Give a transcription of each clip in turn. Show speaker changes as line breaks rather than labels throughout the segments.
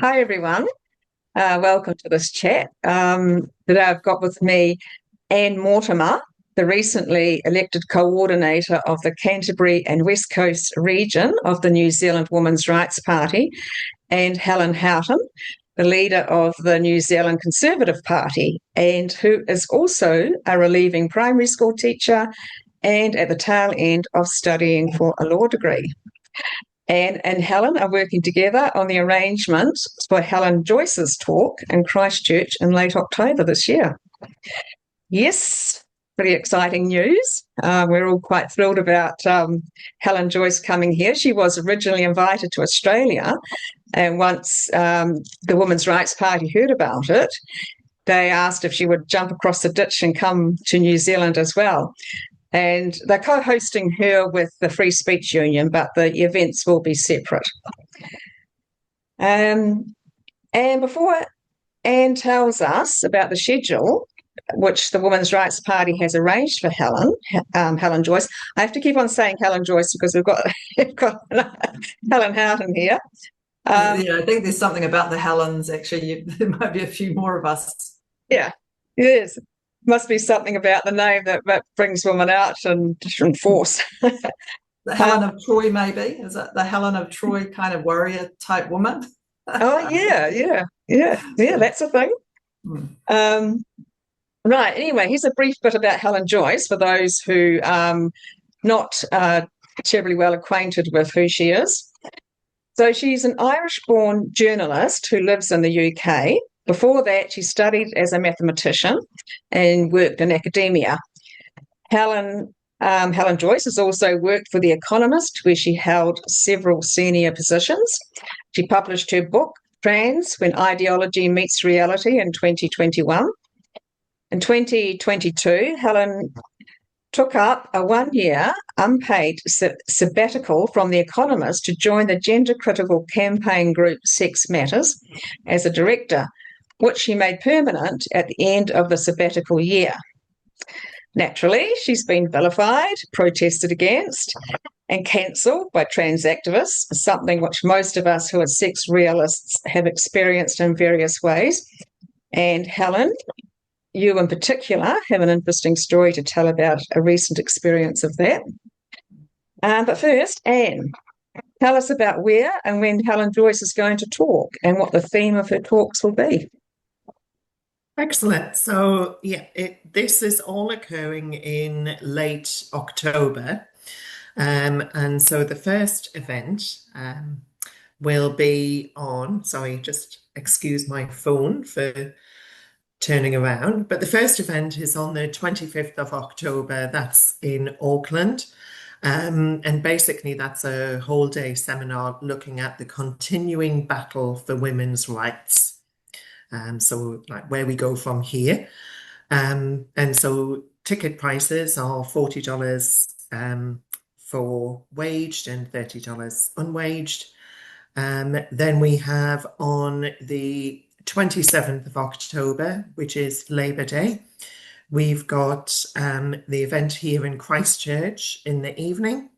Hi, everyone. Welcome to this chat. Today I've got with me Anne Mortimer, the recently elected coordinator of the Canterbury and West Coast region of the New Zealand Women's Rights Party, and Helen Houghton, the leader of the New Zealand Conservative Party, and who is also a relieving primary school teacher and at the tail end of studying for a law degree. Anne and Helen are working together on the arrangement for Helen Joyce's talk in Christchurch in late October this year. Yes, pretty exciting news. We're all quite thrilled about Helen Joyce coming here. She was originally invited to Australia, and once the Women's Rights Party heard about it, they asked if she would jump across the ditch and come to New Zealand as well. And they're co-hosting her with the Free Speech Union, but the events will be separate. And before Anne tells us about the schedule, which the Women's Rights Party has arranged for Helen Joyce, I have to keep on saying Helen Joyce because we've got Helen Houghton here.
Yeah, I think there's something about the Helens, actually. There might be a few more of us.
Yeah, it is. Must be something about the name that brings women out in force.
The Helen of Troy, maybe? Is it the Helen of Troy kind of warrior type woman?
Oh, yeah, that's a thing. Right, anyway, here's a brief bit about Helen Joyce for those who not terribly well acquainted with who she is. So she's an Irish-born journalist who lives in the UK. Before that, she studied as a mathematician and worked in academia. Helen Joyce has also worked for The Economist, where she held several senior positions. She published her book, Trans, When Ideology Meets Reality, in 2021. In 2022, Helen took up a one-year unpaid sabbatical from The Economist to join the gender-critical campaign group Sex Matters as a director, which she made permanent at the end of the sabbatical year. Naturally, she's been vilified, protested against, and cancelled by trans activists, something which most of us who are sex realists have experienced in various ways. And Helen, you in particular have an interesting story to tell about a recent experience of that. But first, Anne, tell us about where and when Helen Joyce is going to talk and what the theme of her talks will be.
Excellent. So, yeah, this is all occurring in late October. And so the first event will be on, sorry, just excuse my phone for turning around. But the first event is on the 25th of October. That's in Auckland. And basically, that's a whole day seminar looking at the continuing battle for women's rights. So like where we go from here. And so ticket prices are $40 for waged and $30 unwaged. Then we have on the 27th of October, which is Labour Day, we've got the event here in Christchurch in the evening,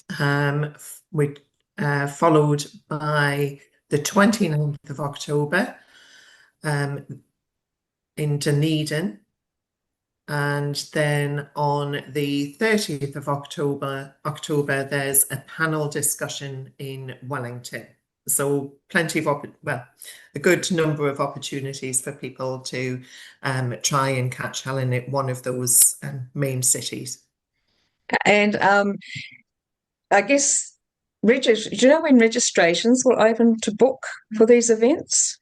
followed by the 29th of October, in Dunedin, and then on the 30th of October, there's a panel discussion in Wellington. So plenty of, a good number of opportunities for people to try and catch Helen at one of those main cities.
And I guess, do you know when registrations will open to book for these events?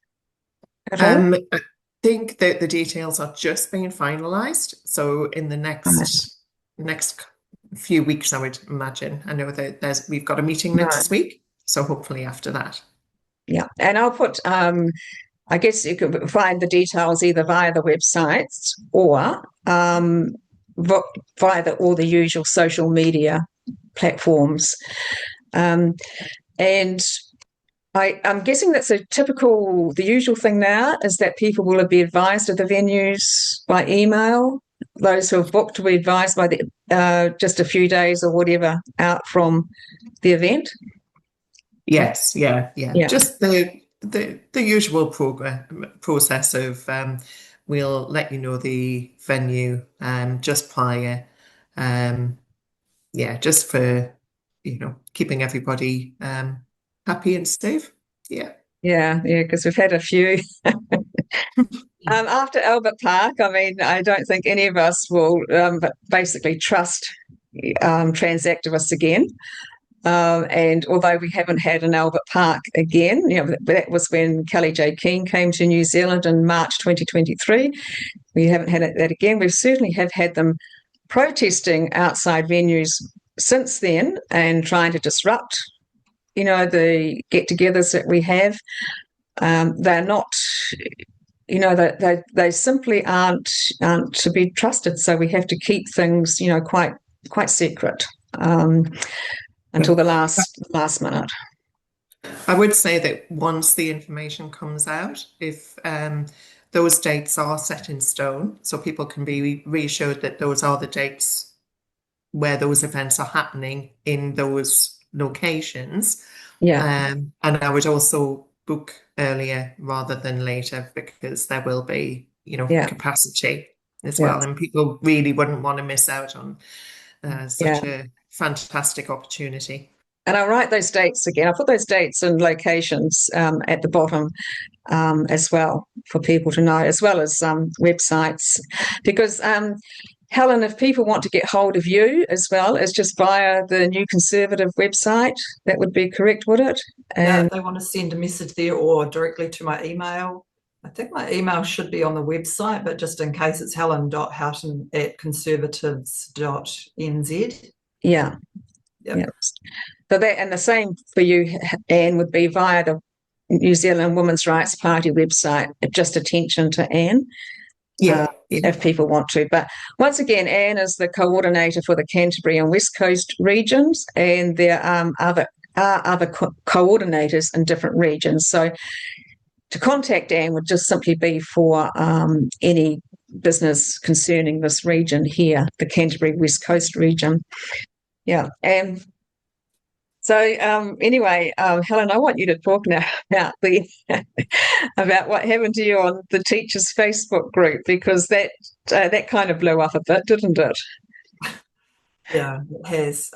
I think that the details are just being finalised. So in the next few weeks, I would imagine. I know that we've got a meeting next week, so hopefully after that.
Yeah, and I'll put. I guess you could find the details either via the websites or via all the usual social media platforms, and I'm guessing that's the usual thing now is that people will be advised of the venues by email. Those who have booked will be advised by just a few days or whatever out from the event.
Yes, yeah. Just the the usual process of we'll let you know the venue just prior, yeah, just for keeping everybody happy and safe. Yeah.
Yeah, because we've had a few. After Albert Park, I mean, I don't think any of us will but basically trust transactivists again. And although we haven't had an Albert Park again, that was when Kelly J. Keane came to New Zealand in March 2023. We haven't had that again. We certainly have had them protesting outside venues since then and trying to disrupt, the get-togethers that we have. They're not, they simply aren't to be trusted. So we have to keep things, quite secret until the last minute.
I would say that once the information comes out, if those dates are set in stone, so people can be reassured that those are the dates where those events are happening in those locations.
Yeah.
And I would also book earlier rather than later, because there will be, capacity as well. And people really wouldn't want to miss out on such a fantastic opportunity.
And I'll write those dates again. I'll put those dates and locations at the bottom as well for people to know, as well as websites. Because, Helen, if people want to get hold of you as well, it's just via the New Conservative website. That would be correct, would it?
And if they want to send a message there or directly to my email, I think my email should be on the website, but just in case, it's helen.houghton@conservatives.nz.
Yeah.
Yep.
Yeah. So that, and the same for you, Anne, would be via the New Zealand Women's Rights Party website. Just attention to Anne, if people want to. But once again, Anne is the coordinator for the Canterbury and West Coast regions, and there are other coordinators in different regions. So to contact Anne would just simply be for any business concerning this region here, the Canterbury West Coast region. Yeah. And so anyway, Helen, I want you to talk now about about what happened to you on the teachers' Facebook group, because that kind of blew up a bit, didn't it?
Yeah, it has.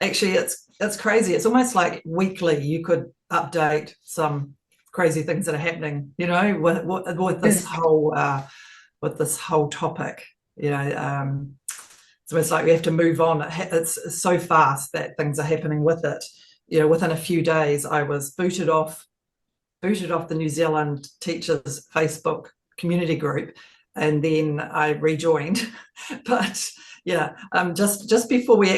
Actually, it's crazy. It's almost like weekly you could update some crazy things that are happening, with this whole topic, So it's like we have to move on. It's so fast that things are happening with it. Within a few days, I was booted off the New Zealand Teachers Facebook community group, and then I rejoined. But yeah, just before we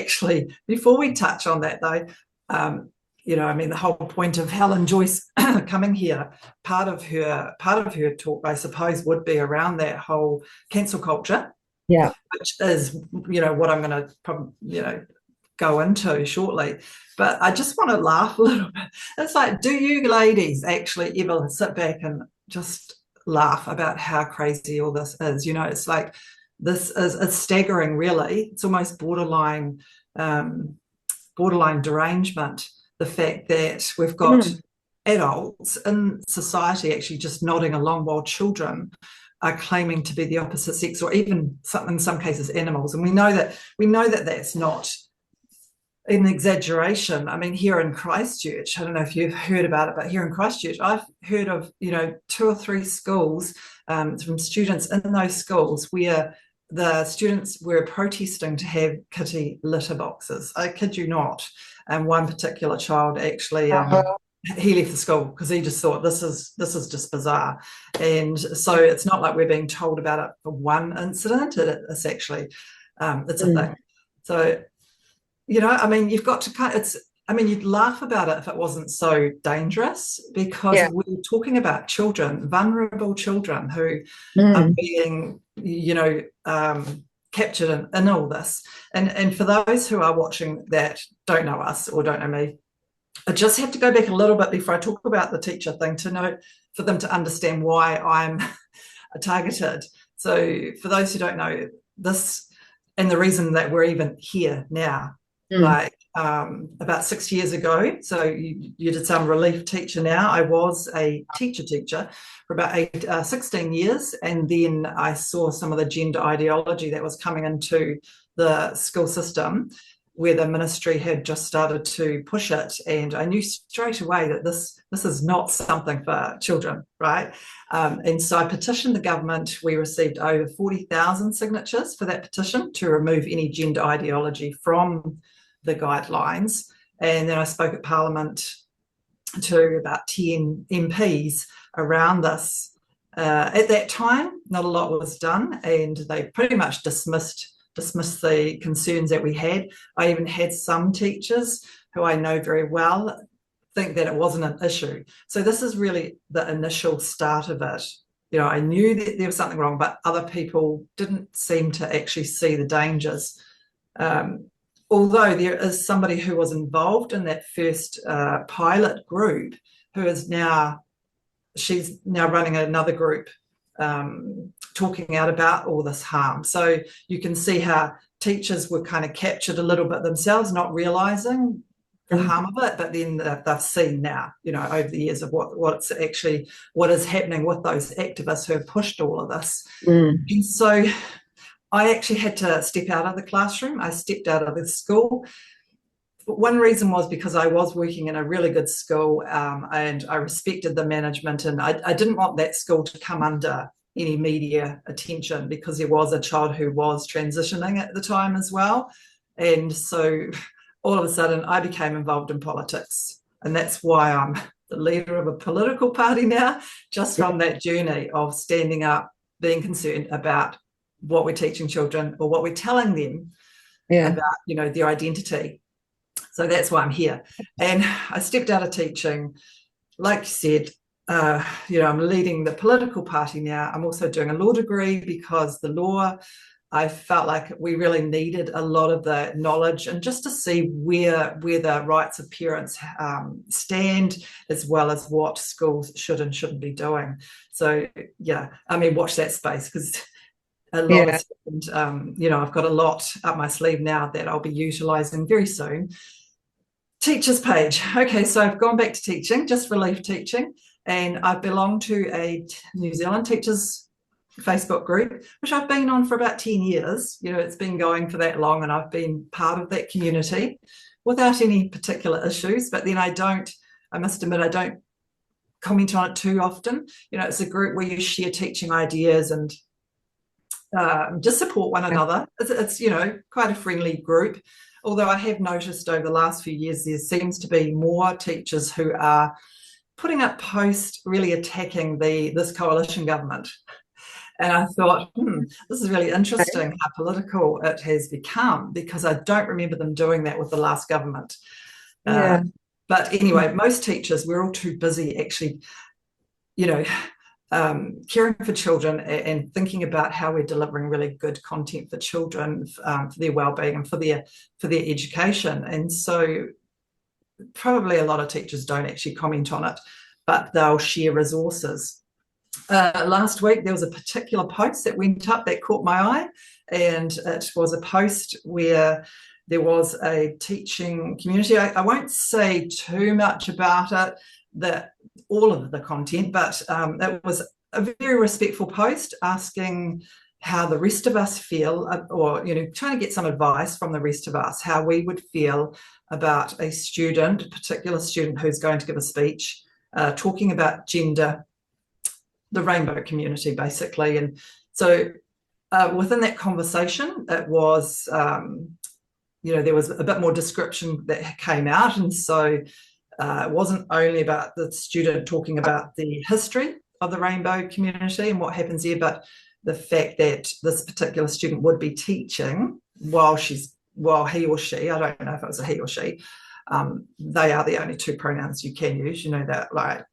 touch on that though, the whole point of Helen Joyce coming here, part of her talk, I suppose, would be around that whole cancel culture.
Yeah,
which is, what I'm going to probably, go into shortly. But I just want to laugh a little bit. It's like, do you ladies actually ever sit back and just laugh about how crazy all this is? It's like, it's staggering, really. It's almost borderline derangement, the fact that we've got adults in society actually just nodding along while children are claiming to be the opposite sex, or even in some cases animals. And we know that that's not an exaggeration. I mean, here in Christchurch, I don't know if you've heard about it, but here in Christchurch, I've heard of 2 or 3 schools from students in those schools where the students were protesting to have kitty litter boxes. I kid you not. And one particular child actually he left the school because he just thought this is just bizarre. And so it's not like we're being told about it for one incident. It's actually it's a thing. So you've got to you'd laugh about it if it wasn't so dangerous, because we're talking about children, vulnerable children who are being captured in all this. And for those who are watching that don't know us or don't know me, I just have to go back a little bit before I talk about the teacher thing for them to understand why I'm targeted. So for those who don't know this, and the reason that we're even here now, like about 6 years ago. So you did some relief teacher now. I was a teacher for about 16 years. And then I saw some of the gender ideology that was coming into the school system, where the ministry had just started to push it. And I knew straight away that this is not something for children, right? And so I petitioned the government. We received over 40,000 signatures for that petition to remove any gender ideology from the guidelines. And then I spoke at Parliament to about 10 MPs around this. At that time, not a lot was done, and they pretty much dismissed the concerns that we had. I even had some teachers who I know very well think that it wasn't an issue. So this is really the initial start of it. You know, I knew that there was something wrong, but other people didn't seem to actually see the dangers. Although there is somebody who was involved in that first pilot group she's now running another group talking out about all this harm. So you can see how teachers were kind of captured a little bit themselves, not realising the harm of it, but then they've seen now, you know, over the years of what is happening with those activists who have pushed all of this. And so I actually had to step out of the classroom. I stepped out of the school. One reason was because I was working in a really good school, and I respected the management, and I didn't want that school to come under any media attention, because there was a child who was transitioning at the time as well. And so all of a sudden I became involved in politics, and that's why I'm the leader of a political party now, just from that journey of standing up, being concerned about what we're teaching children or what we're telling them about, you know, their identity. So that's why I'm here. And I stepped out of teaching. Like you said, you know, I'm leading the political party now. I'm also doing a law degree, because the law, I felt like we really needed a lot of the knowledge, and just to see where the rights of parents stand, as well as what schools should and shouldn't be doing. So yeah, I mean, watch that space, because a lot has happened. You know, I've got a lot up my sleeve now that I'll be utilising very soon. Teachers page. Okay, so I've gone back to teaching, just relief teaching, and I belong to a New Zealand teachers Facebook group, which I've been on for about 10 years. You know, it's been going for that long, and I've been part of that community without any particular issues. But then I must admit, I don't comment on it too often. You know, it's a group where you share teaching ideas and just support one another. It's, you know, quite a friendly group. Although I have noticed over the last few years, there seems to be more teachers who are putting up posts really attacking this coalition government. And I thought, this is really interesting how political it has become, because I don't remember them doing that with the last government. But anyway, most teachers, we're all too busy actually, you know, caring for children and thinking about how we're delivering really good content for children, for their well-being and for their education. And so probably a lot of teachers don't actually comment on it, but they'll share resources. Last week there was a particular post that went up that caught my eye, and it was a post where there was a teaching community. I won't say too much about it, all of the content, but it was a very respectful post asking how the rest of us feel, or, you know, trying to get some advice from the rest of us, how we would feel about a particular student who's going to give a speech talking about gender, the rainbow community, basically. And so within that conversation, it was, you know, there was a bit more description that came out. And so it wasn't only about the student talking about the history of the rainbow community and what happens here, but the fact that this particular student would be teaching while he or she, I don't know if it was a he or she, they are the only two pronouns you can use, you know, that, like,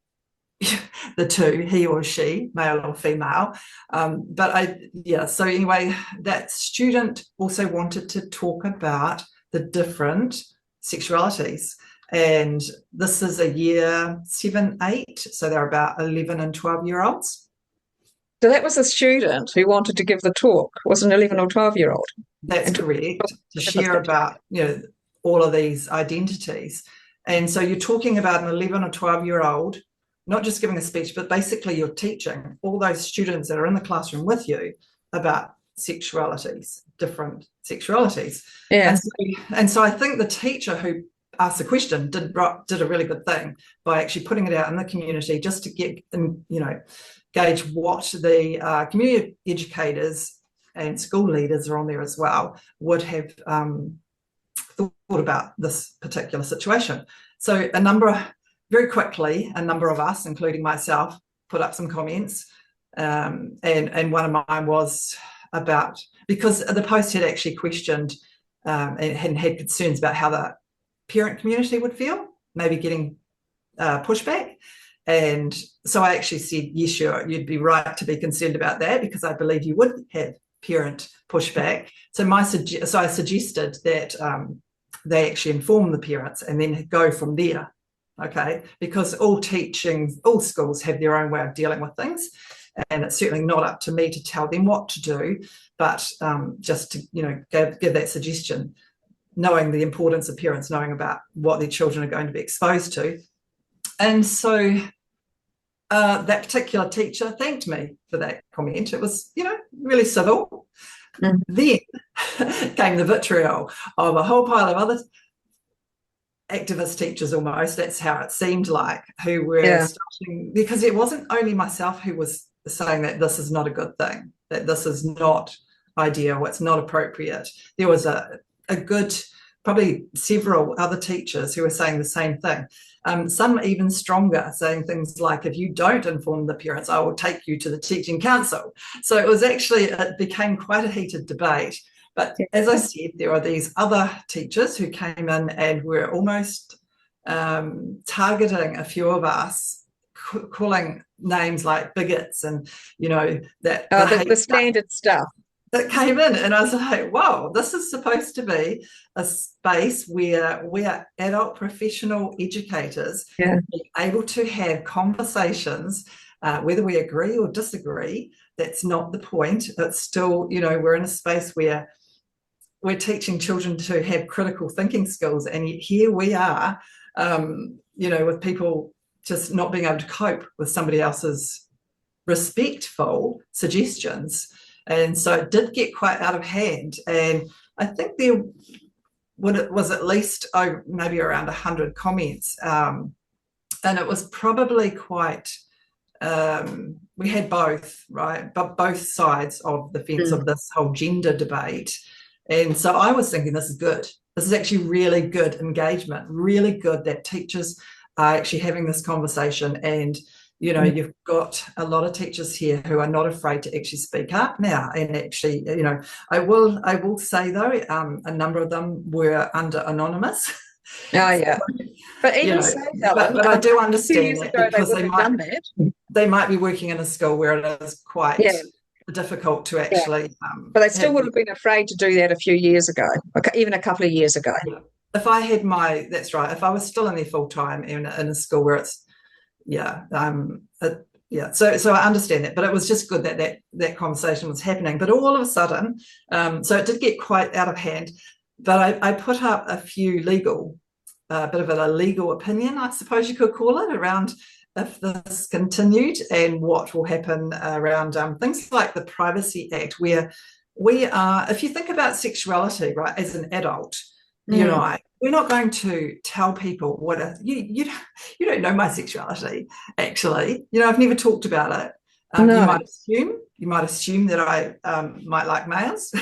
the two, he or she, male or female. So anyway, that student also wanted to talk about the different sexualities. And this is a year 7, 8, so they're about 11 and 12-year-olds.
So that was a student who wanted to give the talk, was an 11 or 12-year-old.
That's correct. To share about, you know, all of these identities. And so you're talking about an 11 or 12-year-old, not just giving a speech, but basically you're teaching all those students that are in the classroom with you about sexualities, different sexualities.
Yeah.
And so I think the teacher who asked the question did a really good thing by actually putting it out in the community, just to get, gauge what the community educators and school leaders are on there as well would have thought about this particular situation. So very quickly, a number of us, including myself, put up some comments, and one of mine was about, because the post had actually questioned and had concerns about how the parent community would feel, maybe getting pushback. And so I actually said, yes, sure, you'd be right to be concerned about that, because I believe you would have parent pushback. So I suggested that they actually inform the parents and then go from there. Okay, because all schools have their own way of dealing with things, and it's certainly not up to me to tell them what to do, but just to give that suggestion, knowing the importance of parents knowing about what their children are going to be exposed to. And so that particular teacher thanked me for that comment. It was, really civil. Mm. Then came the vitriol of a whole pile of other activist teachers, almost, that's how it seemed like, who were starting, because it wasn't only myself who was saying that this is not a good thing, that this is not ideal, it's not appropriate. There was a good, probably several other teachers who were saying the same thing. Some even stronger, saying things like, if you don't inform the parents, I will take you to the teaching council. So it became quite a heated debate. But as I said, there are these other teachers who came in and were almost targeting a few of us, calling names like bigots and,
the standard stuff
that came in. And I was like, wow, this is supposed to be a space where we are adult professional educators being able to have conversations, whether we agree or disagree. That's not the point. It's still, we're in a space where we're teaching children to have critical thinking skills, and yet here we are, with people just not being able to cope with somebody else's respectful suggestions. And so it did get quite out of hand. And I think there was at least maybe around 100 comments. And it was probably quite, we had both, right? But both sides of the fence of this whole gender debate. And so I was thinking, this is good. This is actually really good engagement, really good that teachers are actually having this conversation. And, you've got a lot of teachers here who are not afraid to actually speak up now. And actually, I will say, though, a number of them were under anonymous.
Oh, yeah. But even so, Helen,
but I do understand
that
because they might be working in a school where it is quite difficult to actually
but they still would have been afraid to do that a few years ago, even a couple of years ago.
If I had that's right, if I was still in there full-time in a school where it's so I understand that, but it was just good that conversation was happening. But all of a sudden, so it did get quite out of hand, but I put up a few bit of a legal opinion, I suppose you could call it, around if this continued and what will happen around things like the Privacy Act, where we are, if you think about sexuality, right, as an adult, we're not going to tell people you don't know my sexuality, actually. I've never talked about it. No. You might assume that I might like males.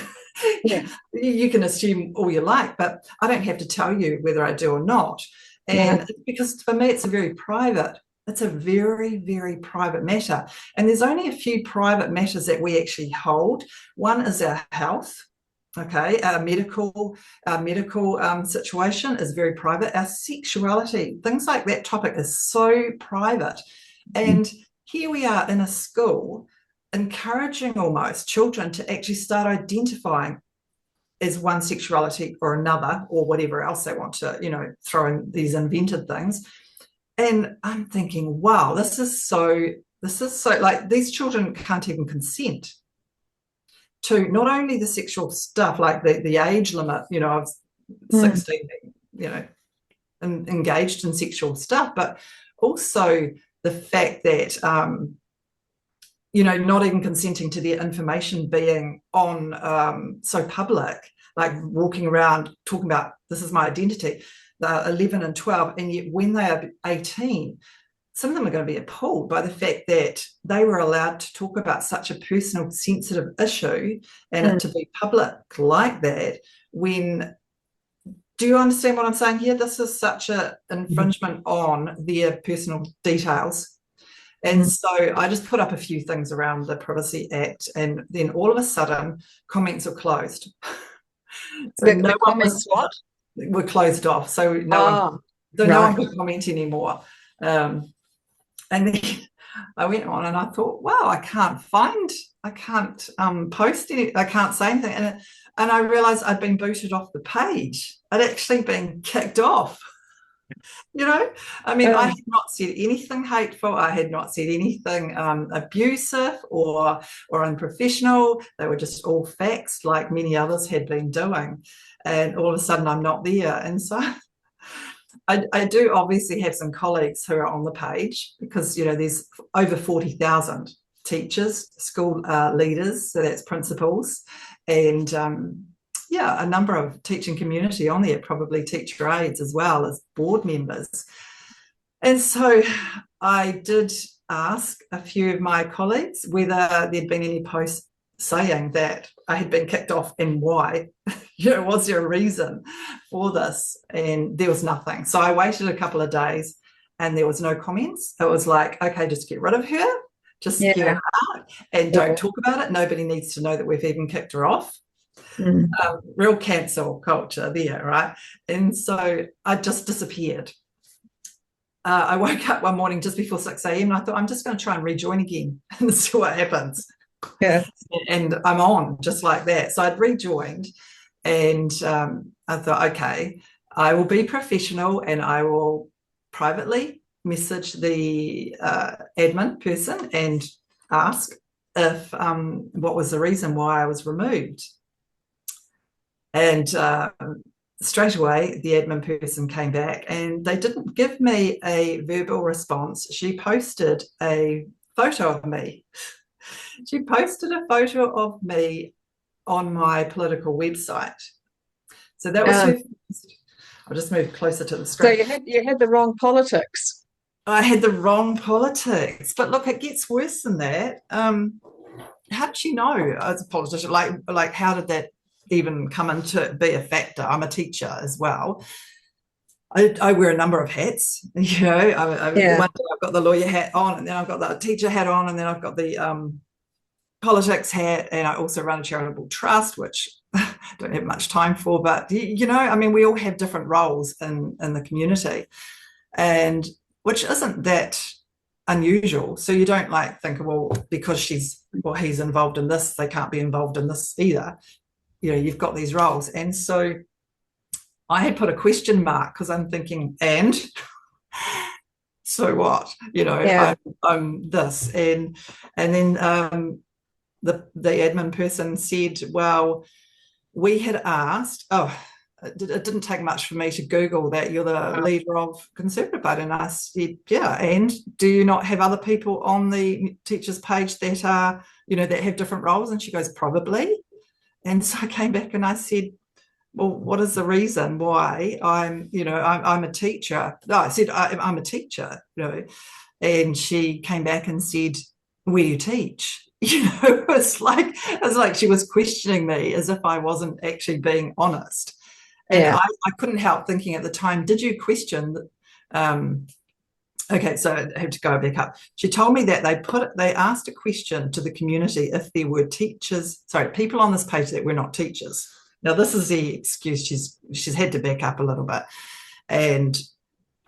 You can assume all you like, but I don't have to tell you whether I do or not. And because for me, it's a very, very private matter. And there's only a few private matters that we actually hold. One is our health. Okay, our medical situation is very private. Our sexuality, things like that topic is so private. And here we are in a school encouraging almost children to actually start identifying as one sexuality or another, or whatever else they want to, throw in these invented things. And I'm thinking, wow, this is so like, these children can't even consent to not only the sexual stuff, like the age limit, of 16, you know, engaged in sexual stuff, but also the fact that, you know, not even consenting to their information being on so public, like walking around talking about this is my identity, they're 11 and 12, and yet when they are 18, some of them are going to be appalled by the fact that they were allowed to talk about such a personal, sensitive issue and it to be public like that. When, do you understand what I'm saying here? This is such an infringement on their personal details. And so I just put up a few things around the Privacy Act, and then all of a sudden comments are closed. So
the comments
were closed off. So no one could comment anymore. And then I went on and I thought, wow, I can't post any, I can't say anything. And I realized I'd been booted off the page. I'd actually been kicked off. You know, I mean, I had not said anything hateful. I had not said anything abusive or unprofessional. They were just all facts, like many others had been doing. And all of a sudden, I'm not there. And so I do obviously have some colleagues who are on the page because, you know, there's over 40,000 teachers, school leaders, so that's principals, and a number of teaching community on there, probably teacher aides as well as board members. And so I did ask a few of my colleagues whether there'd been any posts saying that I had been kicked off and why. You know, was there a reason for this? And there was nothing. So I waited a couple of days and there was no comments. It was like, okay, just get rid of her, just get her out and don't talk about it. Nobody needs to know that we've even kicked her off. Real cancel culture there, right? And so I just disappeared. I woke up one morning just before 6 a.m. and I thought, I'm just going to try and rejoin again and see what happens. Yeah. And I'm on just like that. So I'd rejoined and I thought, okay, I will be professional and I will privately message the admin person and ask if what was the reason why I was removed. And straight away, the admin person came back and they didn't give me a verbal response. She posted a photo of me. She posted a photo of me on my political website. So that was her first. I'll just move closer to the screen.
So you had the wrong politics.
I had the wrong politics. But look, it gets worse than that. How did you know as a politician? Like how did that even come into be a factor? I'm a teacher as well. I wear a number of hats, you know. One day I've got the lawyer hat on, and then I've got the teacher hat on, and then I've got the politics hat, and I also run a charitable trust, which I don't have much time for. But you know, I mean, we all have different roles in the community, and which isn't that unusual. So you don't like think, well, because he's involved in this, they can't be involved in this either. You know, you've got these roles. And so I had put a question mark because I'm thinking, and so what? You know, I'm this. And then the admin person said, well, we had asked, it didn't take much for me to Google that you're the leader of Conservative Party. And I said, yeah, and do you not have other people on the teachers page that are, you know, that have different roles? And she goes, probably. And so I came back and I said, well, what is the reason why I'm a teacher? No, I said, I'm a teacher, you know. And she came back and said, where you teach? You know, it's like she was questioning me as if I wasn't actually being honest. And I couldn't help thinking at the time, did you question okay, so I have to go back up. She told me that they asked a question to the community if there were people on this page that were not teachers. Now, this is the excuse. She's had to back up a little bit. And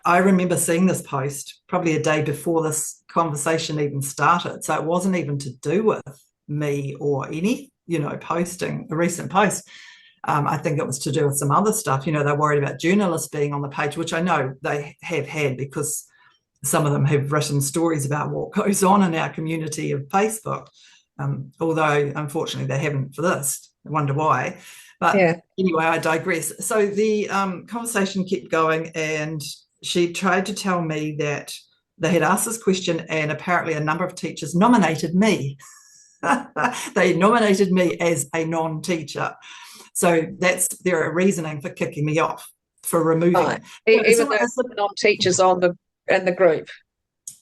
I remember seeing this post probably a day before this conversation even started. So it wasn't even to do with me or any, you know, posting a recent post. I think it was to do with some other stuff. You know, they're worried about journalists being on the page, which I know they have had because some of them have written stories about what goes on in our community of Facebook, although unfortunately they haven't for this. I wonder why. But
Yeah.
anyway, I digress. So the conversation kept going, and she tried to tell me that they had asked this question, and apparently a number of teachers nominated me. They nominated me as a non-teacher. So that's their reasoning for kicking me off, for removing.
Right. Even though non-teachers in the group.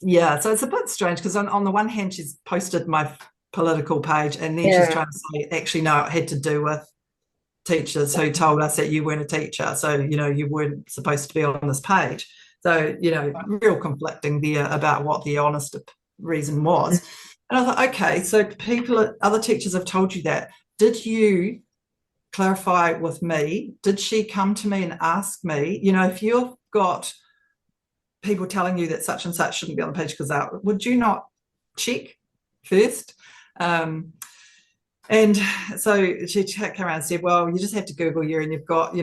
Yeah, so it's a bit strange because on the one hand, she's posted my political page, and then she's trying to say, actually, no, it had to do with teachers who told us that you weren't a teacher, so you weren't supposed to be on this page. So real conflicting there about what the honest reason was. And I thought, okay, so other teachers have told you that. Did you clarify with me? Did she come to me and ask me? If you've got people telling you that such and such shouldn't be on the page because would you not check first? And so she came around and said, well, you just have to Google you, and you've got,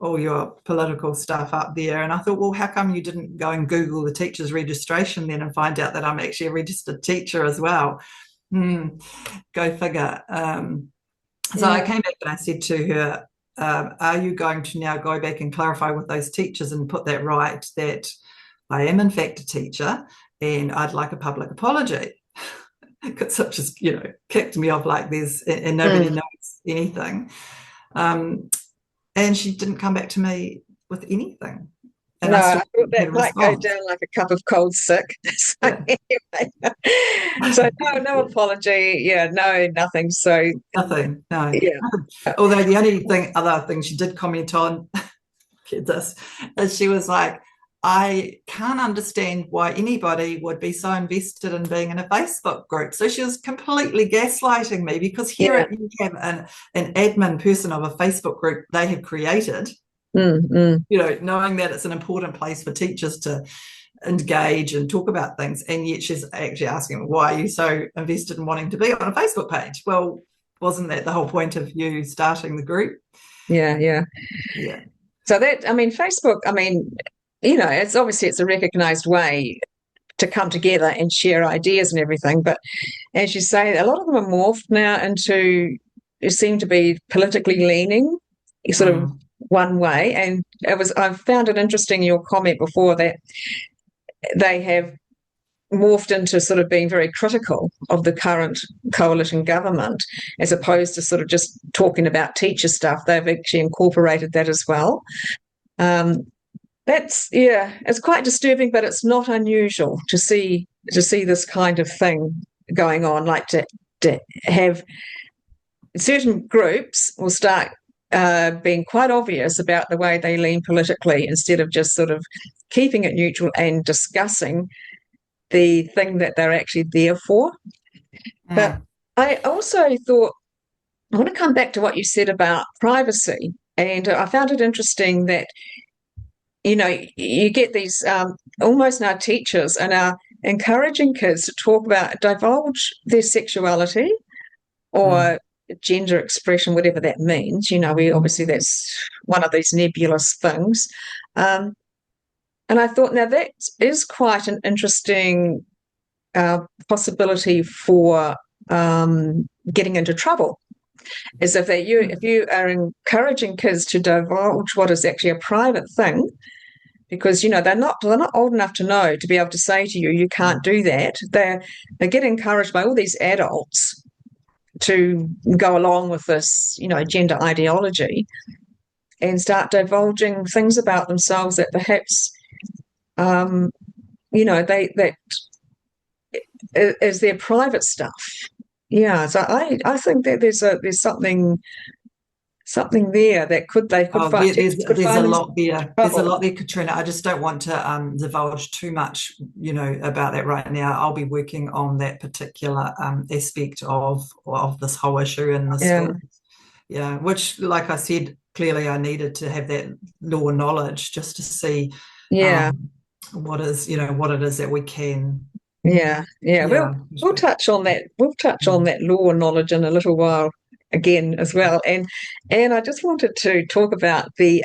all your political stuff up there. And I thought, well, how come you didn't go and Google the teacher's registration then and find out that I'm actually a registered teacher as well? Go figure. So I came back and I said to her, are you going to now go back and clarify with those teachers and put that right, that I am in fact a teacher and I'd like a public apology? Because it just, kicked me off like this, and nobody knows anything. And she didn't come back to me with anything. And
no, I thought that might go down like a cup of cold sick. Anyway. So no apology. Yeah, no, nothing. So
nothing. No.
Yeah.
Although the only other thing she did comment on, get this, is she was like, I can't understand why anybody would be so invested in being in a Facebook group. So she was completely gaslighting me, because here you have an admin person of a Facebook group they have created, knowing that it's an important place for teachers to engage and talk about things. And yet she's actually asking, why are you so invested in wanting to be on a Facebook page? Well, wasn't that the whole point of you starting the group?
Yeah. So Facebook, it's a recognized way to come together and share ideas and everything. But as you say, a lot of them are morphed now into, seem to be politically leaning, sort of one way. And I found it interesting, your comment before, that they have morphed into sort of being very critical of the current coalition government, as opposed to sort of just talking about teacher stuff. They've actually incorporated that as well. It's quite disturbing, but it's not unusual to see this kind of thing going on. Like to have certain groups will start being quite obvious about the way they lean politically, instead of just sort of keeping it neutral and discussing the thing that they're actually there for. But I also thought, I want to come back to what you said about privacy, and I found it interesting that you get these almost now teachers and are encouraging kids to talk about, divulge their sexuality or gender expression, whatever that means. Obviously that's one of these nebulous things. And I thought, now that is quite an interesting possibility for getting into trouble. Is if you are encouraging kids to divulge what is actually a private thing, because they're not old enough to know, to be able to say to you, you can't do that. They get encouraged by all these adults to go along with this, gender ideology, and start divulging things about themselves that perhaps, that is their private stuff. Yeah, so I think that there's something there that they could find.
There's a lot there. There's a lot there, Katrina. I just don't want to divulge too much, about that right now. I'll be working on that particular aspect of this whole issue in the school. Yeah, which, like I said, clearly I needed to have that law knowledge just to see what it is that we can.
Yeah. We'll touch on that. We'll touch on that law knowledge in a little while again as well. And I just wanted to talk about the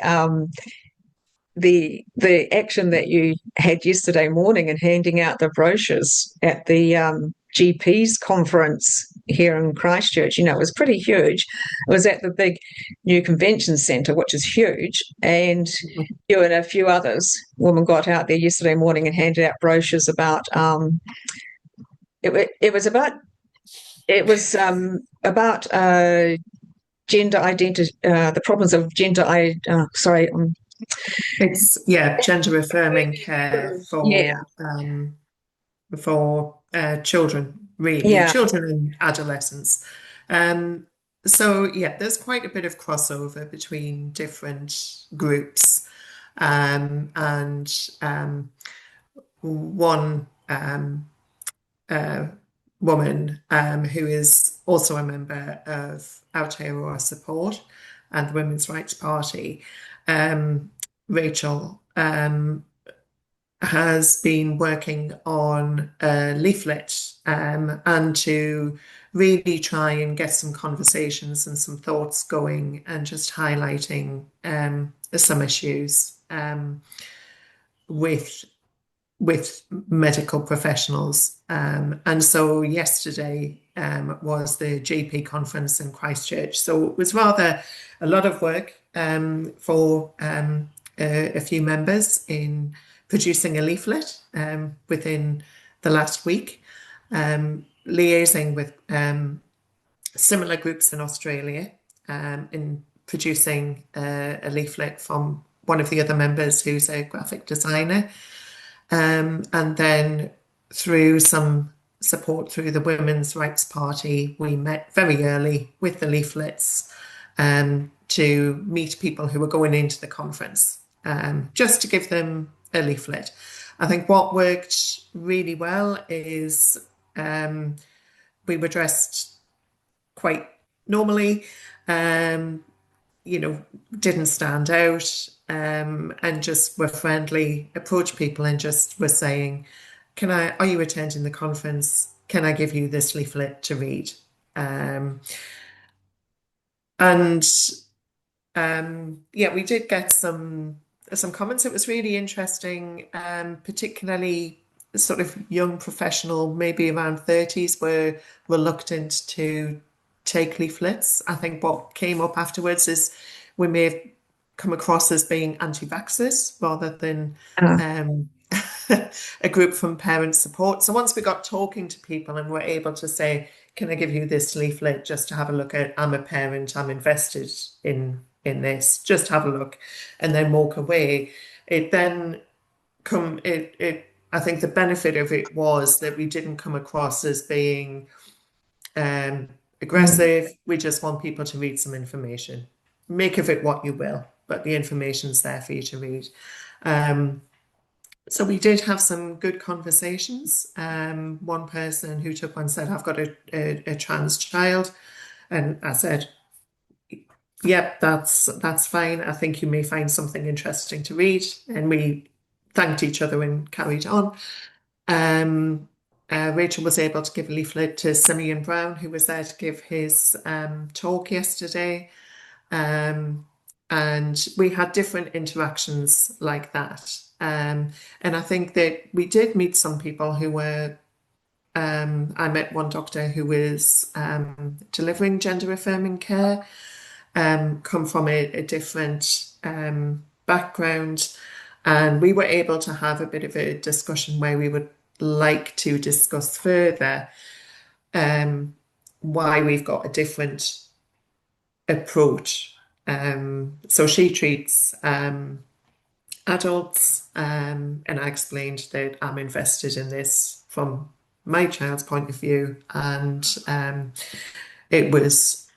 action that you had yesterday morning in handing out the brochures at the GP's conference. here in Christchurch. It was pretty huge. It was at the big new convention centre, which is huge, and you and a few others women got out there yesterday morning and handed out brochures about it was about gender identity, the problems of gender.
It's gender affirming care for children, really, children and adolescents. There's quite a bit of crossover between different groups, and one woman who is also a member of Aotearoa Support and the Women's Rights Party, Rachel, has been working on a leaflet and to really try and get some conversations and some thoughts going and just highlighting some issues with medical professionals. And so yesterday was the GP conference in Christchurch. So it was rather a lot of work for a few members in producing a leaflet within the last week, liaising with similar groups in Australia in producing a leaflet from one of the other members who's a graphic designer. And then through some support through the Women's Rights Party, we met very early with the leaflets to meet people who were going into the conference, just to give them a leaflet. I think what worked really well is we were dressed quite normally, didn't stand out, and just were friendly, approached people and just were saying, are you attending the conference? Can I give you this leaflet to read? We did get some comments. It was really interesting, particularly sort of young professional, maybe around 30s, were reluctant to take leaflets. I think what came up afterwards is we may have come across as being anti-vaxxers rather than a group from parent support. So once we got talking to people and were able to say, can I give you this leaflet just to have a look at? I'm a parent, I'm invested in this, just have a look and then walk away. I think the benefit of it was that we didn't come across as being aggressive. We just want people to read some information. Make of it what you will, but the information's there for you to read. So we did have some good conversations. One person who took one said, I've got a trans child. And I said, yep, that's fine. I think you may find something interesting to read. And we thanked each other and carried on. Rachel was able to give a leaflet to Simeon Brown, who was there to give his talk yesterday. And we had different interactions like that. And I think that we did meet some people who were, I met one doctor who was delivering gender affirming care, come from a different background. And we were able to have a bit of a discussion where we would like to discuss further why we've got a different approach. So she treats adults, and I explained that I'm invested in this from my child's point of view, and it was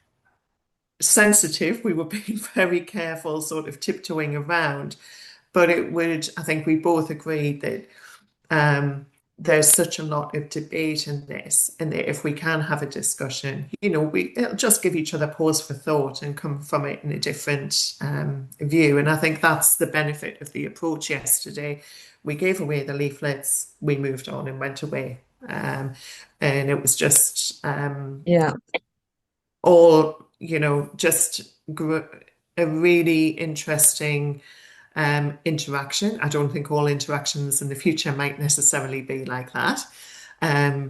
sensitive. We were being very careful, sort of tiptoeing around, but I think we both agreed that there's such a lot of debate in this, and that if we can have a discussion, it'll just give each other pause for thought and come from it in a different view. And I think that's the benefit of the approach yesterday. We gave away the leaflets, we moved on and went away. And it was just all, just a really interesting interaction. I don't think all interactions in the future might necessarily be like that.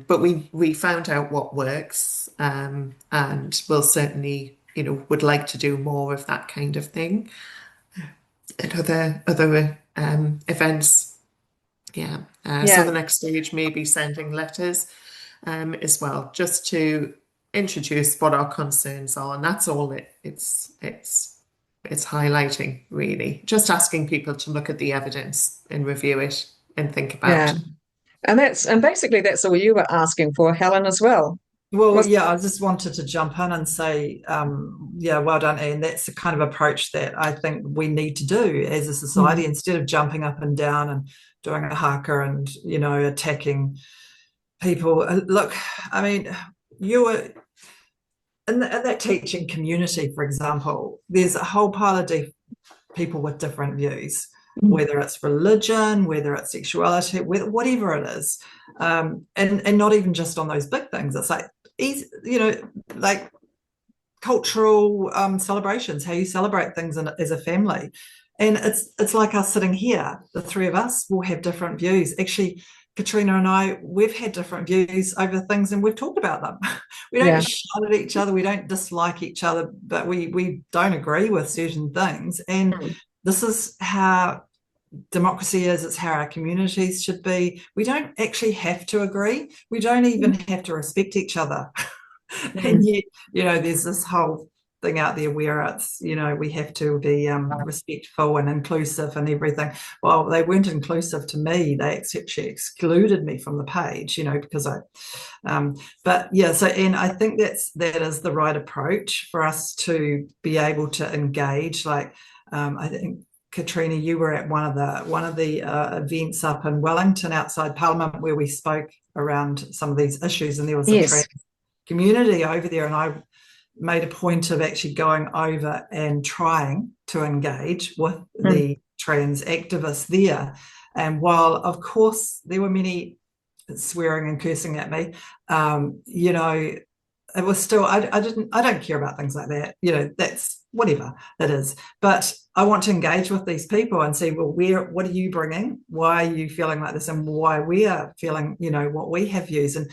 But we found out what works, and we'll certainly, would like to do more of that kind of thing at other events. Yeah. So the next stage may be sending letters as well, just to introduce what our concerns are, and that's all it's highlighting, really. Just asking people to look at the evidence and review it and think about.
Yeah. And basically that's all you were asking for, Helen, as well.
Well, yeah, I just wanted to jump in and say, yeah, well done, Ian. That's the kind of approach that I think we need to do as a society, instead of jumping up and down and doing a haka and, attacking people. Look, I mean, you were in that teaching community, for example, there's a whole pile of people with different views, whether it's religion, whether it's sexuality, whatever it is, and not even just on those big things. It's like, like cultural celebrations, how you celebrate things as a family. And it's like us sitting here, the three of us will have different views. Actually, Katrina and I, we've had different views over things, and we've talked about them. We don't shout at each other, we don't dislike each other, but we don't agree with certain things. And this is how democracy is. It's how our communities should be. We don't actually have to agree. We don't even have to respect each other. And yet, there's this whole thing out there where it's, we have to be respectful and inclusive and everything. Well, they weren't inclusive to me. They actually excluded me from the page, because but yeah, so, and I think that is the right approach for us to be able to engage. Like, I think, Katrina, you were at one of the events up in Wellington outside Parliament where we spoke around some of these issues, and there was a trans community over there, and I made a point of actually going over and trying to engage with the trans activists there. And while, of course, there were many swearing and cursing at me, it was still, I don't care about things like that. That's whatever it is. But I want to engage with these people and see, well, what are you bringing? Why are you feeling like this? And why we are feeling, what we have views. And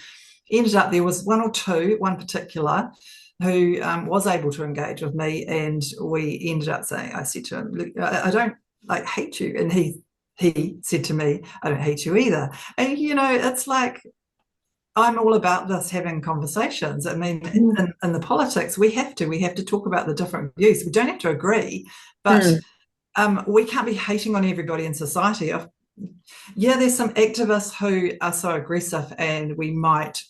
ended up there was one particular who was able to engage with me, and we ended up saying, I said to him, look, I don't hate you. And he said to me, I don't hate you either. And, it's like, I'm all about this, having conversations. I mean, in the politics, we have to talk about the different views. We don't have to agree, but we can't be hating on everybody in society. Yeah, there's some activists who are so aggressive, and we might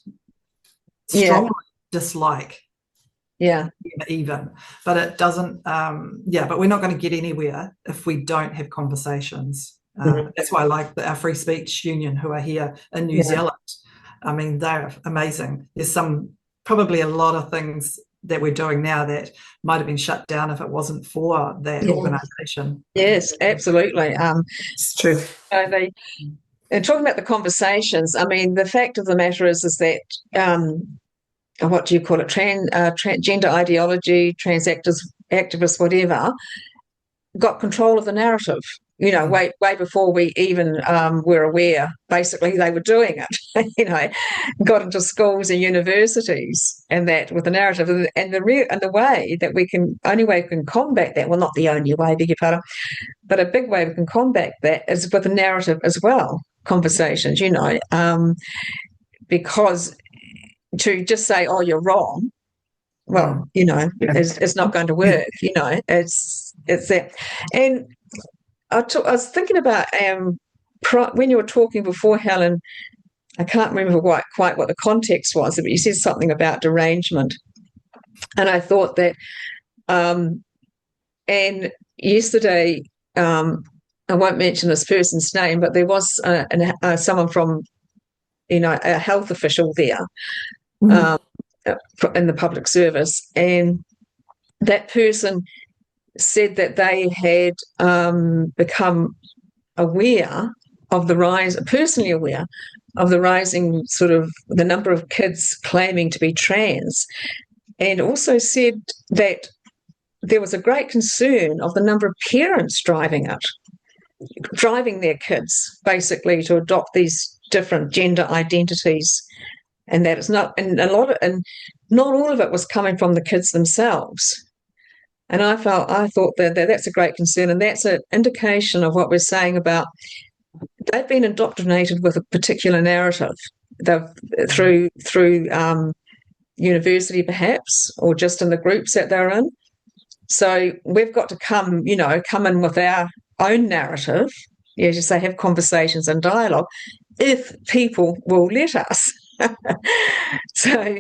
strongly dislike. Yeah, even, but it doesn't. But we're not going to get anywhere if we don't have conversations. That's why I like our Free Speech Union, who are here in New Zealand. I mean, they're amazing. There's probably a lot of things that we're doing now that might have been shut down if it wasn't for that organisation.
Yes, absolutely.
It's true.
And talking about the conversations, I mean, the fact of the matter is that what do you call it? Gender ideology, trans activists, whatever, got control of the narrative. Way before we even were aware. Basically, they were doing it. Got into schools and universities, and that with the narrative, and the way that only way we can combat that. Well, not the only way, beg your pardon, but a big way we can combat that is with the narrative as well. Conversations, because to just say, "Oh, you're wrong," well, it's not going to work. It's that, and I was thinking about when you were talking before, Helen. I can't remember quite what the context was, but you said something about derangement, and I thought that. And yesterday, I won't mention this person's name, but there was someone from, a health official there, in the public service, and that person said that they had become personally aware of the rising sort of the number of kids claiming to be trans, and also said that there was a great concern of the number of parents driving their kids basically to adopt these different gender identities, and that it's not, and not all of it was coming from the kids themselves. And I thought that that's a great concern, and that's an indication of what we're saying about they've been indoctrinated with a particular narrative. They've through university perhaps, or just in the groups that they're in. So we've got to come in with our own narrative, as you say, have conversations and dialogue, if people will let us. So,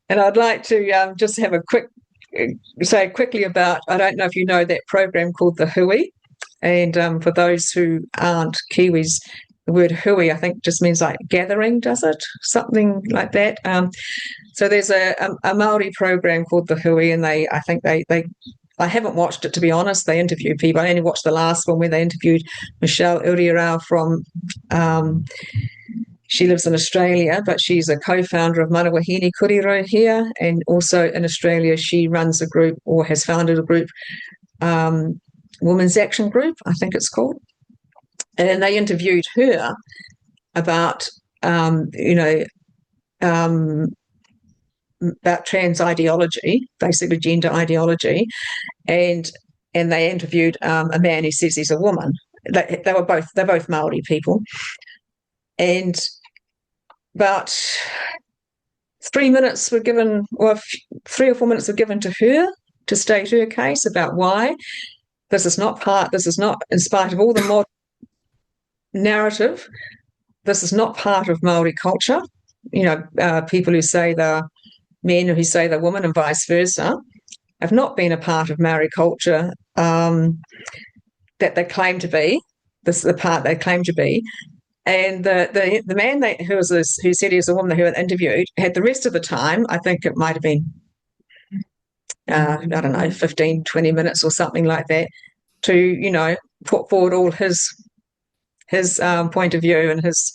and I'd like to just have a say quickly about, I don't know if you know that program called the Hui, and for those who aren't Kiwis, the word Hui I think just means like gathering, does it? Something like that. So there's a Māori program called the Hui, and I haven't watched it, to be honest. They interview people. I only watched the last one where they interviewed Michelle Uriarau from, she lives in Australia, but she's a co-founder of Manawahine Kuriro here, and also in Australia she runs a group, or has founded a group, Women's Action Group, I think it's called. And they interviewed her about, about trans ideology, basically gender ideology, and they interviewed a man who says he's a woman. They're both Māori people, and about 3 minutes were given, or 3 or 4 minutes were given to her to state her case about why this is not, in spite of all the modern narrative, this is not part of Māori culture. People who say they're men who say they're women and vice versa have not been a part of Māori culture that they claim to be. This is the part they claim to be. And the man who said he was a woman who had interviewed had the rest of the time, I think it might have been, I don't know, 15, 20 minutes or something like that, to, put forward all his point of view and his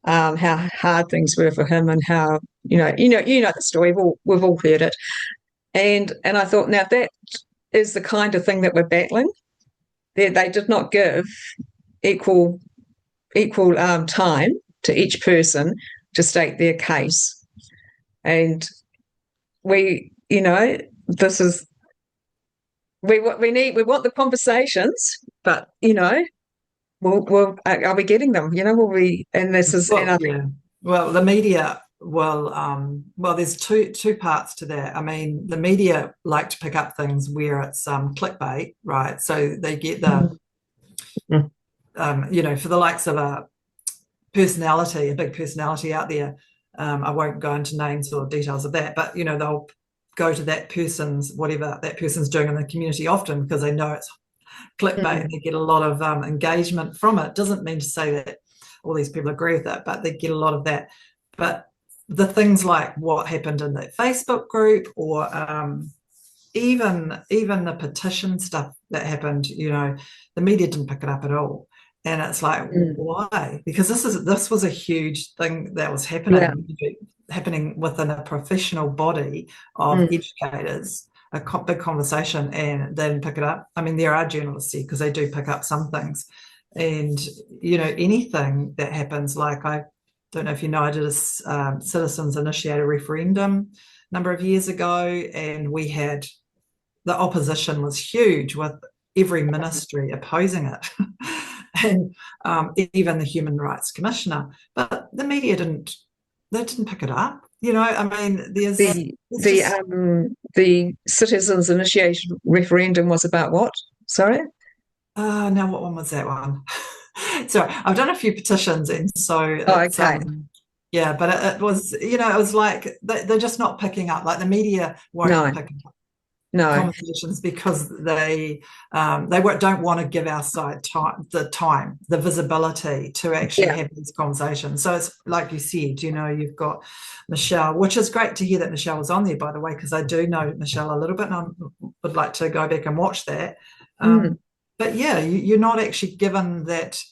how hard things were for him, and how, you know the story. We've all heard it. And I thought, now that is the kind of thing that we're battling. They did not give equal time to each person to state their case. And we want the conversations, but are we getting them? Will we? And this is,
well, the media. Well, there's two parts to that. I mean, the media like to pick up things where it's clickbait, right? So they get the, for the likes of a big personality out there. I won't go into names or details of that, but they'll go to that person's, whatever that person's doing in the community, often because they know it's clickbait and they get a lot of engagement from it. Doesn't mean to say that all these people agree with it, but they get a lot of that. But the things like what happened in that Facebook group, or even the petition stuff that happened, the media didn't pick it up at all. And it's like, why? Because this was a huge thing that was happening within a professional body of educators, a big conversation, and they didn't pick it up. I mean, there are journalists here because they do pick up some things. And, anything that happens, like, I don't know if you know, I did a citizens initiated referendum a number of years ago, and we had, the opposition was huge with every ministry opposing it. And even the Human Rights Commissioner, but the media didn't pick it up. I mean, there's
the citizens initiated referendum was about what? Sorry.
Now what one was that one? Sorry, I've done a few petitions, and so
okay.
But it was, it was like they're just not picking up. Like, the media won't pick up conversations because they don't want to give our side the visibility to actually have these conversations. So it's like you said, you've got Michelle, which is great to hear that Michelle was on there, by the way, because I do know Michelle a little bit, and I would like to go back and watch that. But you're not actually given that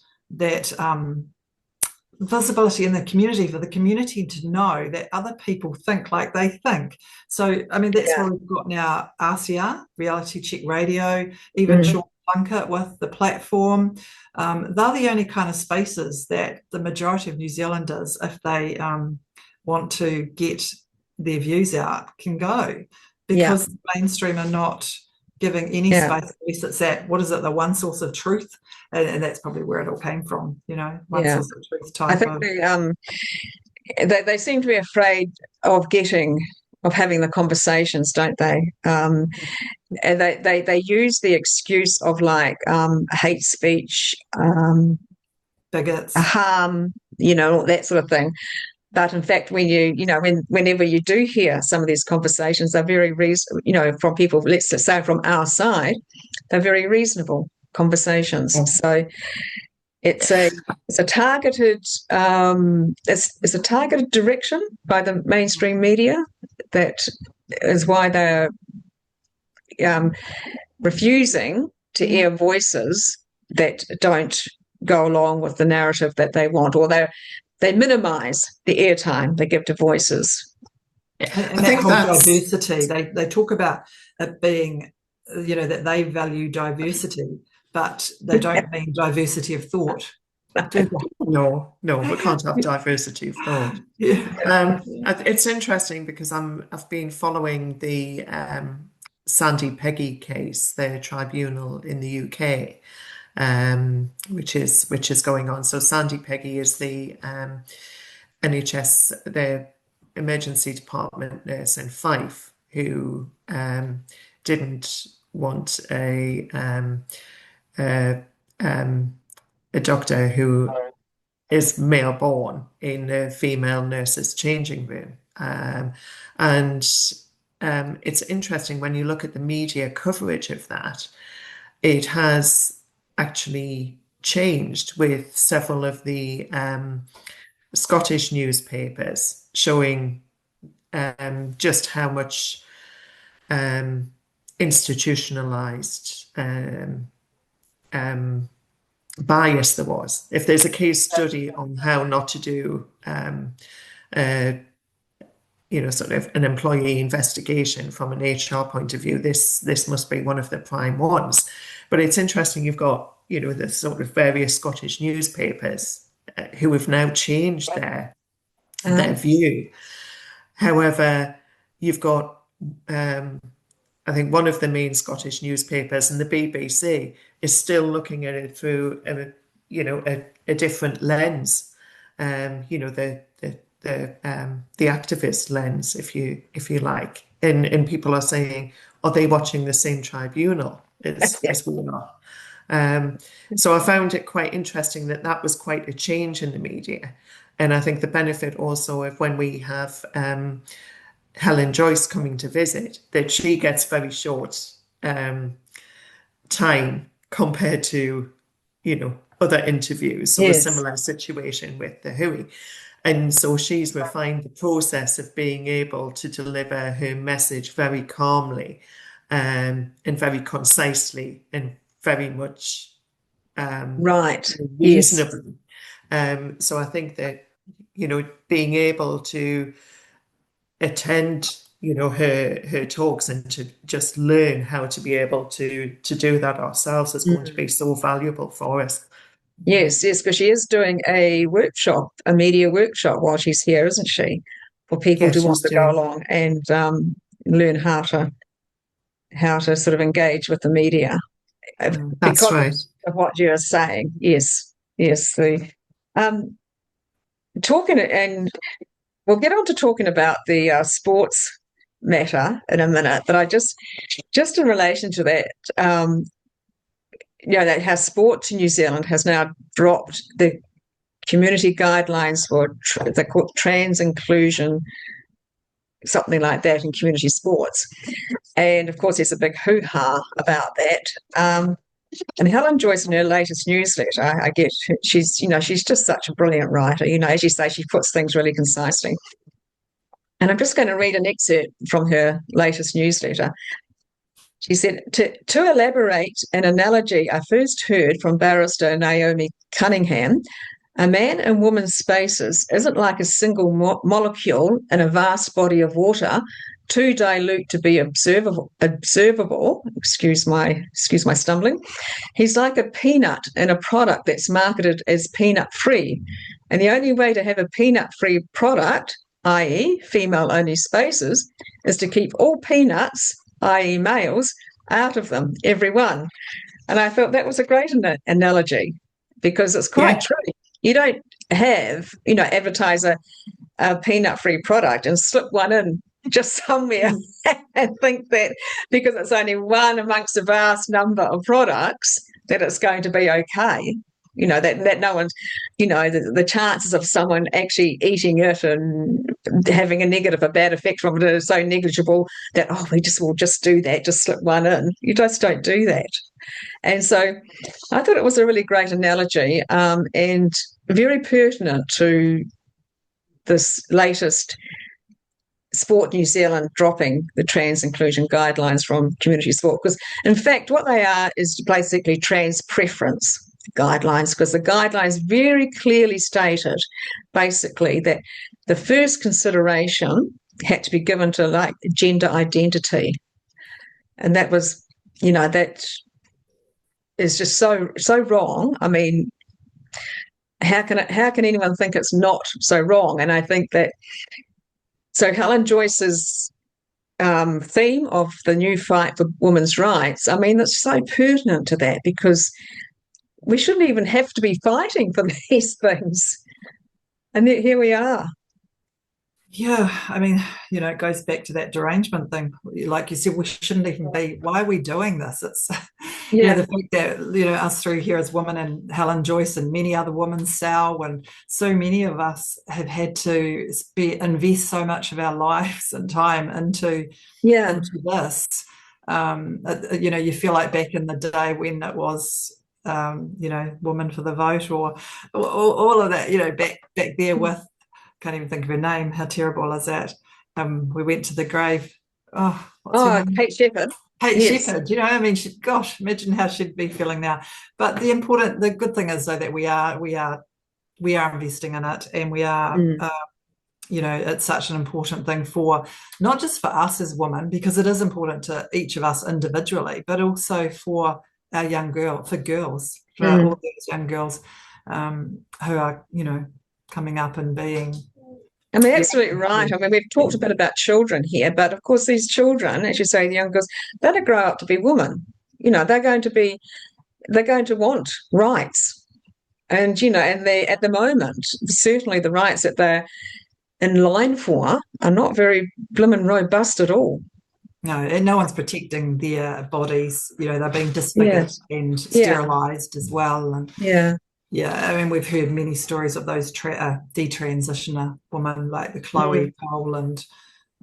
visibility in the community, for the community to know that other people think like they think. So, I mean, that's why we've got now RCR, Reality Check Radio, even Sean plunket with the platform. They're the only kind of spaces that the majority of New Zealanders, if they want to get their views out, can go, because the mainstream are not giving any space. It's that, what is it, the one source of truth, and that's probably where it all came from, one source of truth type.
I think they seem to be afraid of having the conversations, don't they? And they use the excuse of like hate speech,
bigots,
harm, that sort of thing. But in fact, whenever you do hear some of these conversations, they're very reasonable, from people, let's say from our side, they're very reasonable conversations. So it's a targeted it's a targeted direction by the mainstream media. That is why they're refusing to air voices that don't go along with the narrative that they want, or they minimise the airtime they give to voices.
And that whole diversity, they talk about it being, that they value diversity, but they don't mean diversity of thought.
No, we can't have diversity of thought. It's interesting because I've been following the Sandy Peggy case, the tribunal in the UK, which is going on. So Sandy Peggy is the NHS, the emergency department nurse in Fife, who didn't want a doctor who is male born in a female nurse's changing room. And it's interesting when you look at the media coverage of that, it has actually changed, with several of the Scottish newspapers showing just how much institutionalized bias there was. If there's a case study on how not to do sort of an employee investigation from an HR point of view, this must be one of the prime ones. But it's interesting, you've got the sort of various Scottish newspapers who have now changed their view. However, you've got I think one of the main Scottish newspapers, and the BBC, is still looking at it through a different lens, the activist lens, if you like, and people are saying, are they watching the same tribunal as we are? So I found it quite interesting that was quite a change in the media, and I think the benefit also of when we have Helen Joyce coming to visit, that she gets very short time compared to other interviews. So a similar situation with the Hui. And so she's refined the process of being able to deliver her message very calmly and very concisely and very much reasonably. So I think that being able to attend her talks and to just learn how to be able to do that ourselves is going to be so valuable for us.
Yes, because she is doing a media workshop while she's here, isn't she? For people who want to go along and learn how to sort of engage with the media.
That's right.
Of what you're saying. Yes. Talking, and we'll get on to talking about the sports matter in a minute, but I just in relation to that, that how sports in New Zealand has now dropped the community guidelines for they're called trans inclusion, something like that, in community sports. And of course, there's a big hoo-ha about that. And Helen Joyce, in her latest newsletter, I get she's just such a brilliant writer. As you say, she puts things really concisely. And I'm just going to read an excerpt from her latest newsletter. She said, to elaborate an analogy I first heard from barrister Naomi Cunningham, a man and woman's spaces isn't like a single molecule in a vast body of water too dilute to be observable. Excuse my stumbling. He's like a peanut in a product that's marketed as peanut free, and the only way to have a peanut free product, i.e., female only spaces, is to keep all peanuts, i.e., males, out of them, every one. And I thought that was a great analogy, because it's quite true. You don't have, advertise a peanut-free product and slip one in just somewhere and think that because it's only one amongst a vast number of products that it's going to be okay. That no one's, the chances of someone actually eating it and having a bad effect from it is so negligible that, we'll just do that, just slip one in. You just don't do that. And so I thought it was a really great analogy, and very pertinent to this latest Sport New Zealand dropping the trans inclusion guidelines from community sport. Because, in fact, what they are is basically trans preference guidelines, because the guidelines very clearly stated basically that the first consideration had to be given to gender identity. And that was, that is just so wrong. I mean, how can anyone think it's not so wrong? And I think that, so Helen Joyce's theme of the new fight for women's rights, I mean, it's so pertinent to that, because we shouldn't even have to be fighting for these things. And yet here we are.
Yeah, I mean, it goes back to that derangement thing. Like you said, we shouldn't even be. Why are we doing this? It's, the fact that, us through here as women, and Helen Joyce and many other women, Sal, and so many of us have had to invest so much of our lives and time into this. You feel like back in the day when it was, woman for the vote, or all of that, back there with, can't even think of her name. How terrible is that? We went to the grave.
Kate Shepherd.
Shepherd. I mean, imagine how she'd be feeling now. But the good thing is, though, that we are investing in it, and we are, it's such an important thing for not just for us as women, because it is important to each of us individually, but also for our girls, for all these young girls who are, coming up and being.
I mean, absolutely right. I mean, we've talked a bit about children here, but of course these children, as you say, the young girls, they're going to grow up to be women. They're going to want rights. And, and they, at the moment, certainly the rights that they're in line for are not very blimmin' robust at all.
No, and no one's protecting their bodies. They're being disfigured and sterilised as well. And I mean, we've heard many stories of those detransitioner women, like the Chloe Cole and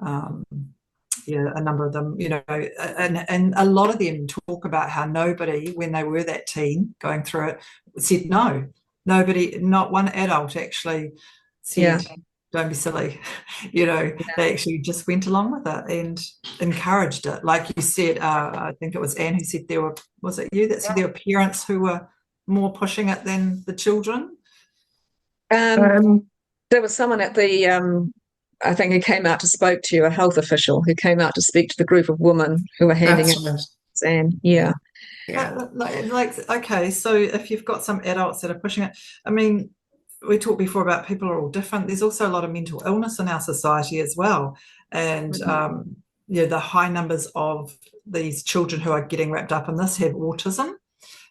a number of them, and a lot of them talk about how nobody, when they were that teen going through it, said no. Nobody, not one adult actually said, don't be silly. They actually just went along with it and encouraged it. Like you said, I think it was Anne who said was it you that said there were parents who were more pushing it than the children?
There was someone at the, I think who came out to spoke to you, a health official who came out to speak to the group of women who were handing it. And
okay, so if you've got some adults that are pushing it, I mean, we talked before about people are all different. There's also a lot of mental illness in our society as well. And, the high numbers of these children who are getting wrapped up in this have autism.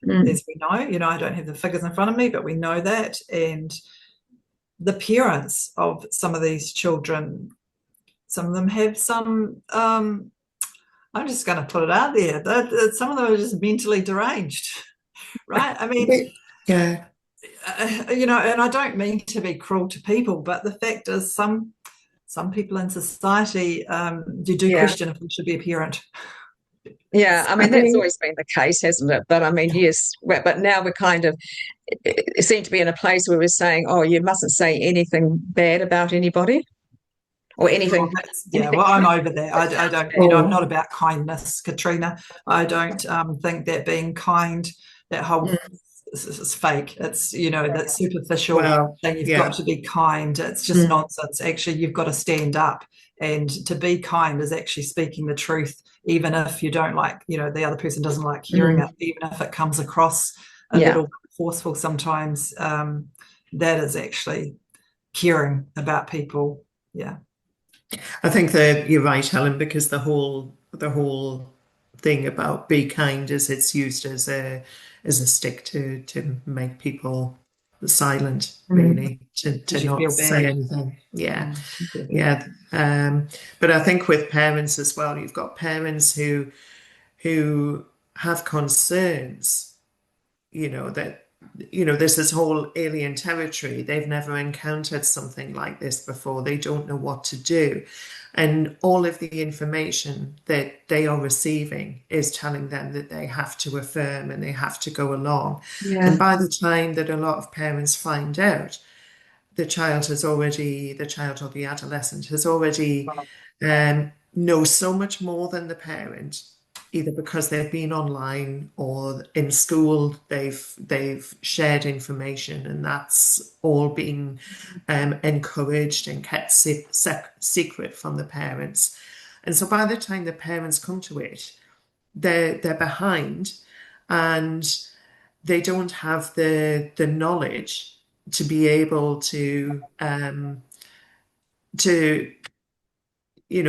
As we know, I don't have the figures in front of me, but we know that. And the parents of some of these children, some of them have some, I'm just going to put it out there, that some of them are just mentally deranged, right? I mean, and I don't mean to be cruel to people, but the fact is some people in society do question if we should be a parent.
Yeah, I mean, that's always been the case, hasn't it? But I mean, yes, but now we're kind of seem to be in a place where we're saying, you mustn't say anything bad about anybody or anything.
Well, I'm over that. I don't, I'm not about kindness, Katrina. I don't think that being kind, that whole is fake. It's, that superficial thing, you've got to be kind. It's just nonsense. Actually, you've got to stand up And to be kind is actually speaking the truth, even if you don't like, the other person doesn't like hearing it, even if it comes across a little forceful sometimes. That is actually caring about people. Yeah.
I think that you're right, Helen, because the whole thing about be kind is it's used as a stick to make people silent, really, to
You
not
feel
say
bad.
anything. Yeah. Yeah. But I think with parents as well, you've got parents who have concerns, that there's this whole alien territory. They've never encountered something like this before. They don't know what to do. And all of the information that they are receiving is telling them that they have to affirm and they have to go along.
Yeah.
And by the time that a lot of parents find out, the child or the adolescent has already knows so much more than the parent, either because they've been online or in school they've shared information, and that's all been encouraged and kept secret from the parents. And so by the time the parents come to it, they're behind, and they don't have the knowledge to be able to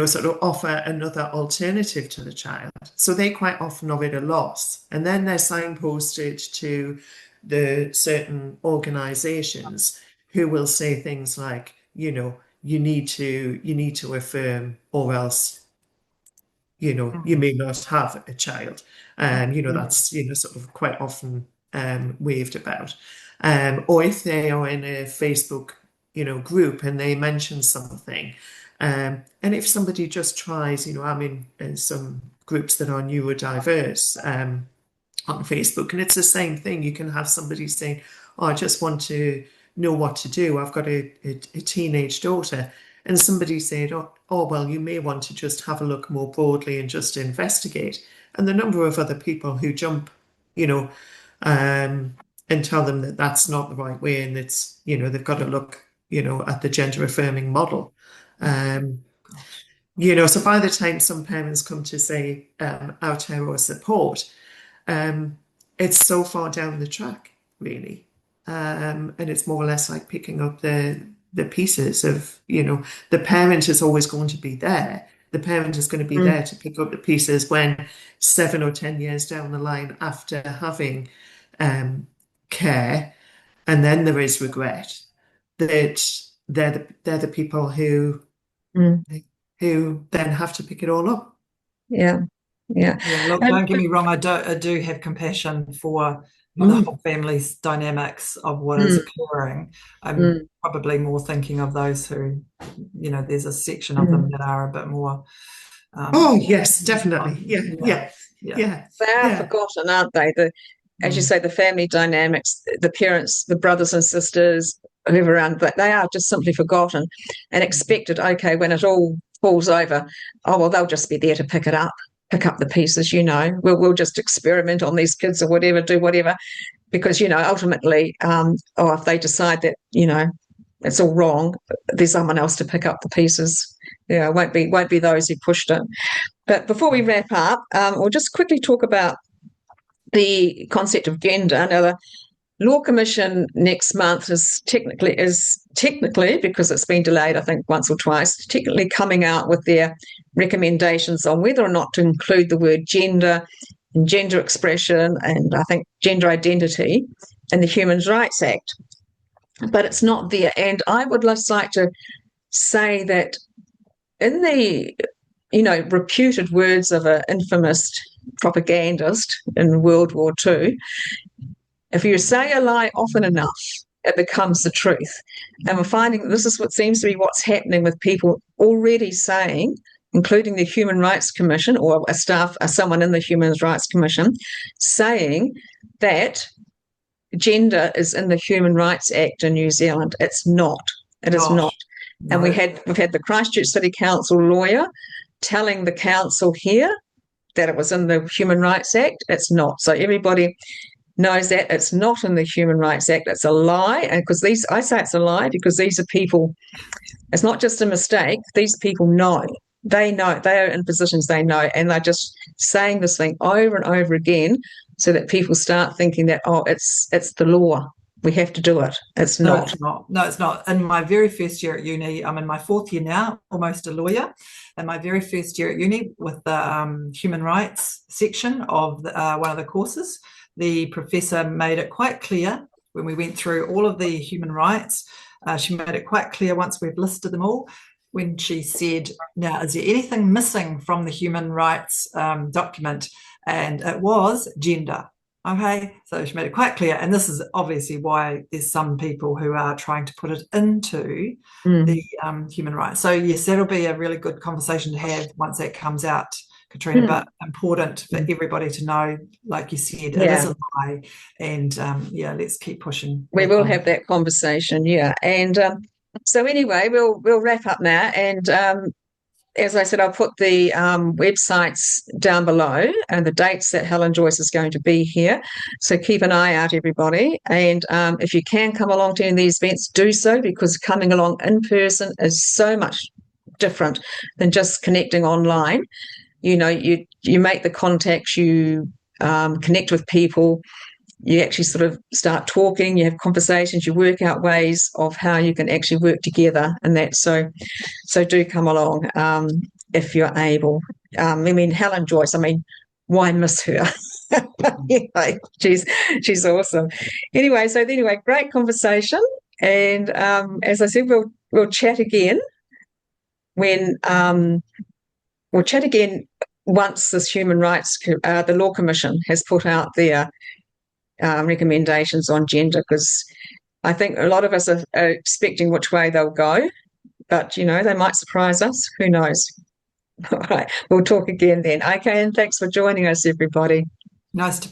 sort of offer another alternative to the child. So they quite often are at a loss. And then they're signposted to the certain organizations who will say things like, you need to affirm, or else, you may not have a child. That's, sort of quite often waved about. Or if they are in a Facebook, group and they mention something, and if somebody just tries, I'm in some groups that are neurodiverse on Facebook, and it's the same thing. You can have somebody saying, "Oh, I just want to know what to do. I've got a teenage daughter," and somebody said, "Oh, well, you may want to just have a look more broadly and just investigate." And the number of other people who jump, and tell them that that's not the right way, and it's, they've got to look, at the gender affirming model. So by the time some parents come to say outer or support, it's so far down the track, really. And it's more or less like picking up the pieces of, the parent is always going to be there. The parent is going to be there to pick up the pieces when 7 or 10 years down the line, after having care, and then there is regret, that they're the people who then have to pick it all up.
Yeah.
Look, don't get me wrong. I do have compassion for the whole family's dynamics of what is occurring. I'm probably more thinking of those who, there's a section of them that are a bit more.
Oh yes, definitely. Yeah.
They are forgotten, aren't they? As you say, the family dynamics, the parents, the brothers and sisters, whoever around, but they are just simply forgotten and expected. Okay, when it all falls over, oh well, they'll just be there to pick up the pieces. We'll just experiment on these kids or whatever, do whatever, because ultimately, if they decide that it's all wrong, there's someone else to pick up the pieces. It won't be those who pushed it. But before we wrap up, we'll just quickly talk about the concept of gender. Now, the Law Commission next month is technically, because it's been delayed, I think, once or twice, technically coming out with their recommendations on whether or not to include the word gender and gender expression and I think gender identity in the Human Rights Act. But it's not there. And I would just like to say that in the reputed words of an infamous propagandist in World War II, if you say a lie often enough, it becomes the truth. And we're finding this is what seems to be what's happening with people already saying, including the Human Rights Commission or someone in the Human Rights Commission, saying that gender is in the Human Rights Act in New Zealand. It's not. It is not. No. And we've had the Christchurch City Council lawyer telling the council here that it was in the Human Rights Act. It's not. So everybody knows that it's not in the Human Rights Act. It's a lie. And because I say it's a lie because these are people, it's not just a mistake. These people know. They know. They are in positions they know. And they're just saying this thing over and over again so that people start thinking that, oh, it's the law. We have to do it. It's
No,
not.
it's not. No, it's not. In my very first year at uni, I'm in my 4th year now, almost a lawyer. And my very first year at uni with the human rights section of one of the courses, the professor made it quite clear when we went through all of the human rights. She made it quite clear once we've listed them all, when she said, now, is there anything missing from the human rights document? And it was gender. Okay, so she made it quite clear, and this is obviously why there's some people who are trying to put it into the human rights. So yes, that'll be a really good conversation to have once that comes out, Katrina, but important for everybody to know, like you said, it is a lie, and let's keep pushing.
We will have that conversation, and so anyway, we'll wrap up now, and as I said, I'll put the websites down below and the dates that Helen Joyce is going to be here. So keep an eye out, everybody. And if you can come along to any of these events, do so, because coming along in person is so much different than just connecting online. You know, you make the contacts, you connect with people, you actually sort of start talking, you have conversations, you work out ways of how you can actually work together and that. So do come along if you're able. I mean, Helen Joyce, why miss her? Anyway, she's awesome. Anyway, great conversation. And as I said, we'll chat again once this human rights, the Law Commission has put out their recommendations on gender, because I think a lot of us are expecting which way they'll go, but they might surprise us. Who knows? All right, we'll talk again then. Okay, and thanks for joining us, everybody.
Nice to be